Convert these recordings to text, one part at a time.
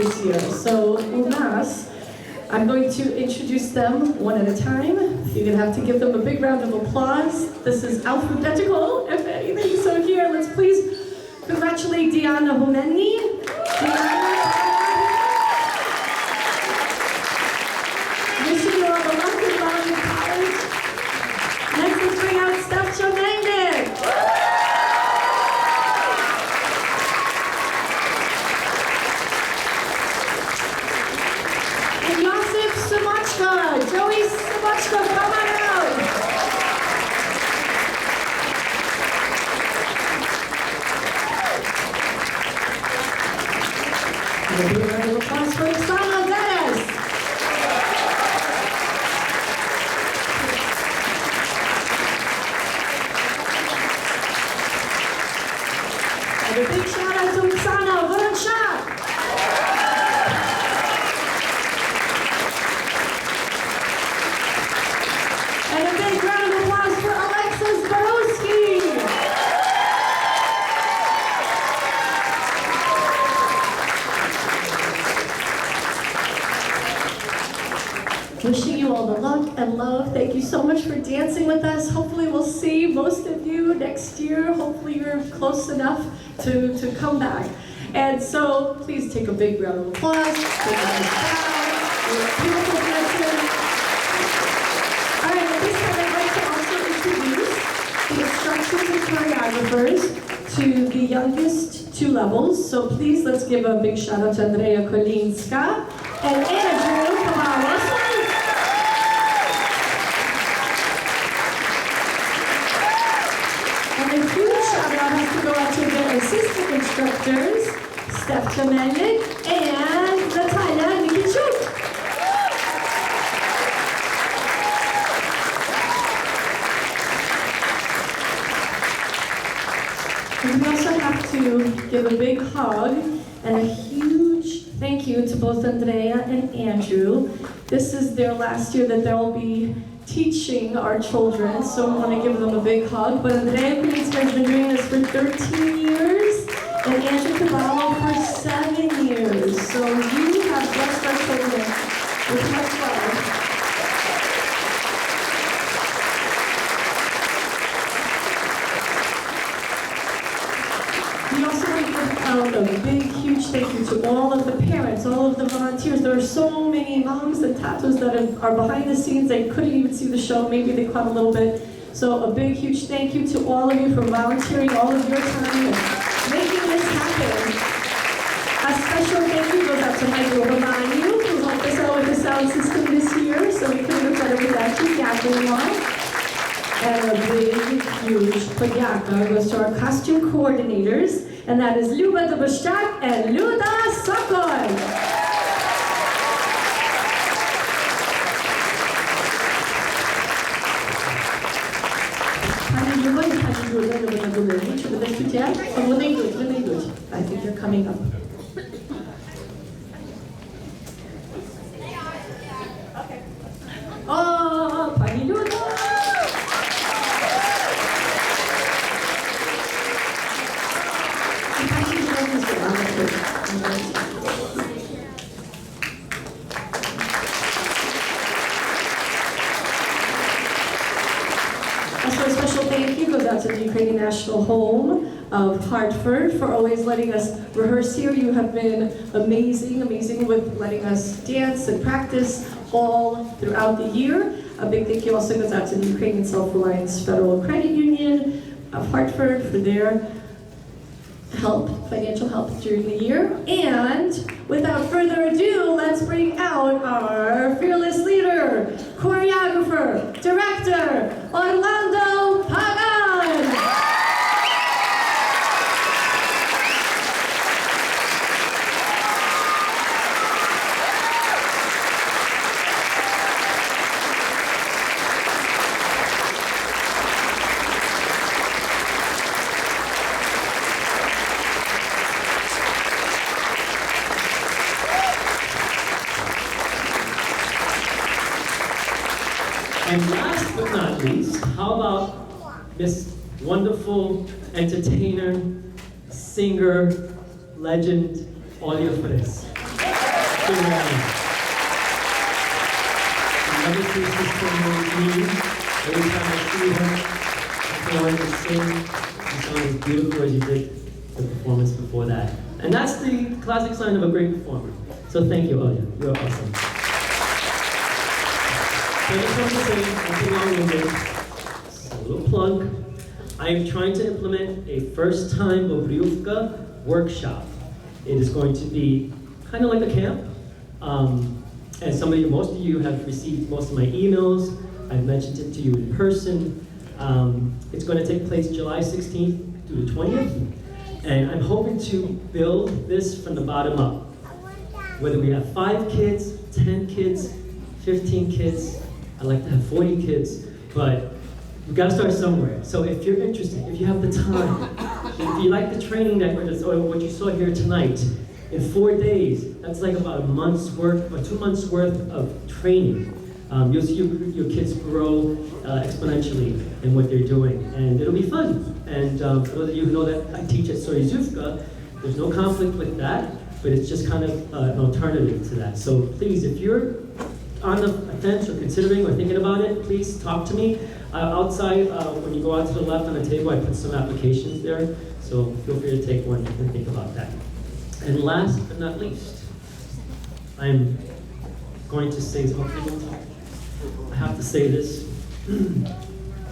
this year. So u nas, I'm going to introduce them one at a time. You're going to have to give them a big round of applause. This is alphabetical, if anything. So here, let's please congratulate Diana Humeni. Wishing you all the luck and love in college. Next, let's bring out Steph Chomendek. And Yosef Samachka. Joey Samachka, come on out. And a big round of applause for Oksana Dennis. And a big shout out to Oksana Voronchak. And a big round of applause for Alexis Borowski. Wishing you all the luck and love. Thank you so much for dancing with us. Hopefully we'll see most of you next year. Hopefully you're close enough to come back. And so please take a big round of applause. Take a big bow. You're beautiful dancers. All right, at this time I'd like to also introduce the instructors and choreographers to the youngest two levels. So please let's give a big shout out to Andrea Kolinska and Andrew Kowalski. And a huge shout out has to go out to the assistant instructors, Steph Chomendek and Natalia Nikichuk. And we also have to give a big hug and a huge thank you to both Andrea and Andrew. This is their last year that they'll be teaching our children, so we want to give them a big hug. But Andrea Kolinska has been doing this for 13 years, and Andrew Cavallo for 7 years. So you have blessed our children with much love. We also want to give out a big, huge thank you to all of the parents, all of the volunteers. There are so many moms and tatos that are behind the scenes. They couldn't even see the show. Maybe they caught a little bit. So a big, huge thank you to all of you for volunteering all of your time and making this happen. A special thank you goes out to Michael Romani, who helped us out with the sound system this year, so we couldn't have done it without you, Yakulan. And a big, huge podyaka goes to our costume coordinators, and that is Luba Dobashchak and Luda Sokoy. I think they're coming up. Oh, Pani Luda! Also, a special thank you goes out to the Ukrainian National Home of Hartford for always letting us rehearse here. You have been amazing, amazing with letting us dance and practice all throughout the year. A big thank you also goes out to the Ukrainian Self-Reliance Federal Credit Union of Hartford for their help, financial help during the year. And without further ado, let's bring out our fearless leader, choreographer, director, Orlando Pagan. And last but not least, how about this wonderful entertainer, singer, legend, Olia Fres. Good morning. I never ceases to amaze me. Every time I see her, I want to sing. You sound as beautiful as you did the performance before that. And that's the classic sign of a great performer. So thank you, Olya. You're awesome. So I just want to say, nothing wrong with it. Just a little plug. I am trying to implement a first-time Bobryuvka workshop. It is going to be kind of like a camp. And most of you have received most of my emails. I've mentioned it to you in person. It's going to take place July 16th through the 20th. And I'm hoping to build this from the bottom up. Whether we have 5 kids, 10 kids, 15 kids, I'd like to have 40 kids, but we've got to start somewhere. So if you're interested, if you have the time, if you like the training that or what you saw here tonight, in 4 days, that's like about a month's worth or 2 months worth of training. You'll see your kids grow exponentially in what they're doing, and it'll be fun. And for those of you who know that I teach at Soryzhuvka, there's no conflict with that, but it's just kind of an alternative to that. So please, if you're on the fence or considering or thinking about it, please talk to me. Outside, when you go out to the left on the table, I put some applications there, so feel free to take one and think about that. And last but not least, I'm going to say, I have to say this.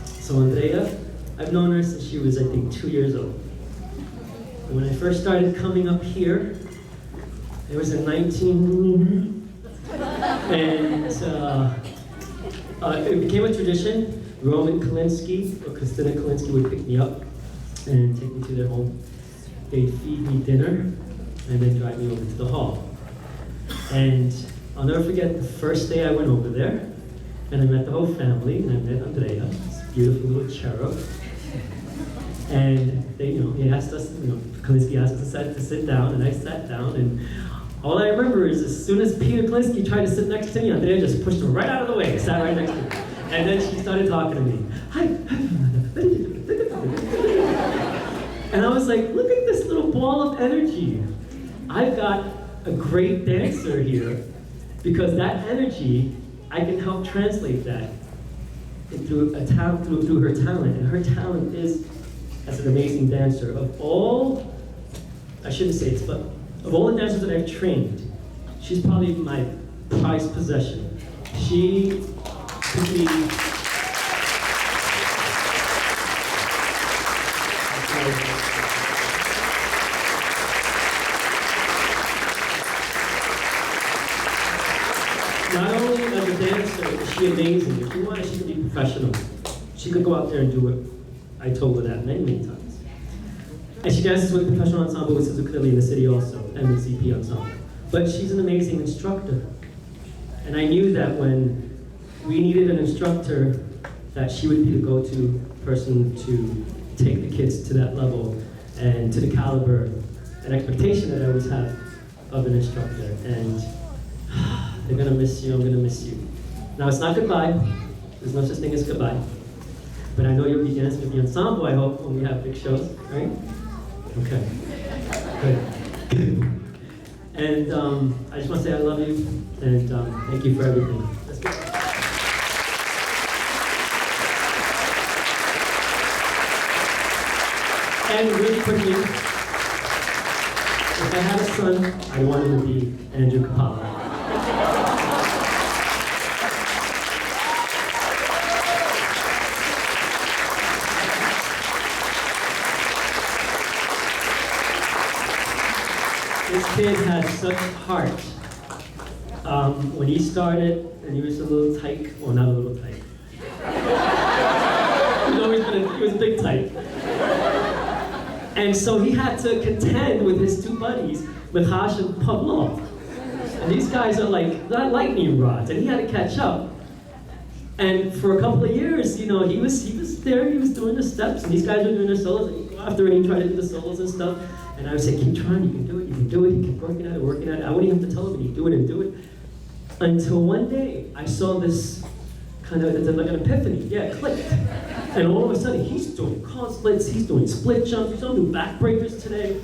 So Andrea, I've known her since she was, I think, 2 years old. And when I first started coming up here, it was in 19... And it became a tradition. Roman Kalinsky or Christina Kalinsky would pick me up and take me to their home. They'd feed me dinner and then drive me over to the hall. And I'll never forget the first day I went over there, and I met the whole family, and I met Andrea, this beautiful little cherub. And they, he asked us, Kalinsky asked us to sit down, and I sat down, and all I remember is as soon as Peter Kalinsky tried to sit next to me, Andrea just pushed him right out of the way, sat right next to me. And then she started talking to me. Hi. And I was like, look at this little ball of energy. I've got a great dancer here, because that energy, I can help translate that through her talent. And her talent is, as an amazing dancer, of all, I shouldn't say this, but of all the dancers that I've trained, she's probably my prized possession. She could be not only as a dancer is she amazing. If she wanted, she could be professional. She could go out there and do it. I told her that many, many times. And she dances with professional ensemble with Suzuki in the city also, and with CP Ensemble. But she's an amazing instructor. And I knew that when we needed an instructor, that she would be the go-to person to take the kids to that level and to the caliber and expectation that I always have of an instructor. And they're gonna miss you, I'm gonna miss you. Now it's not goodbye, there's no such thing as goodbye. But I know you'll be dancing with the ensemble, I hope, when we have big shows, right? Okay, good. And I just want to say I love you, and thank you for everything. Let's go. And really quickly, if I had a son, I want him to be Andrew Kapala. This kid had such heart. When he started, and he was a little tyke, well, not a little tyke. He was a big tyke. And so he had to contend with his two buddies, Mikhash and Pavlov. And these guys are like lightning rods, and he had to catch up. And for a couple of years, he was there, he was doing the steps, and these guys were doing their solos, and he'd go after and he'd try to do the solos and stuff. And I would say, keep trying, you can do it, you can do it. He kept working at it. I wouldn't even have to tell him, he'd do it and do it. Until one day, I saw this kind of, like an epiphany, yeah, it clicked. And all of a sudden, he's doing call splits, he's doing split jumps, he's doing back breakers today.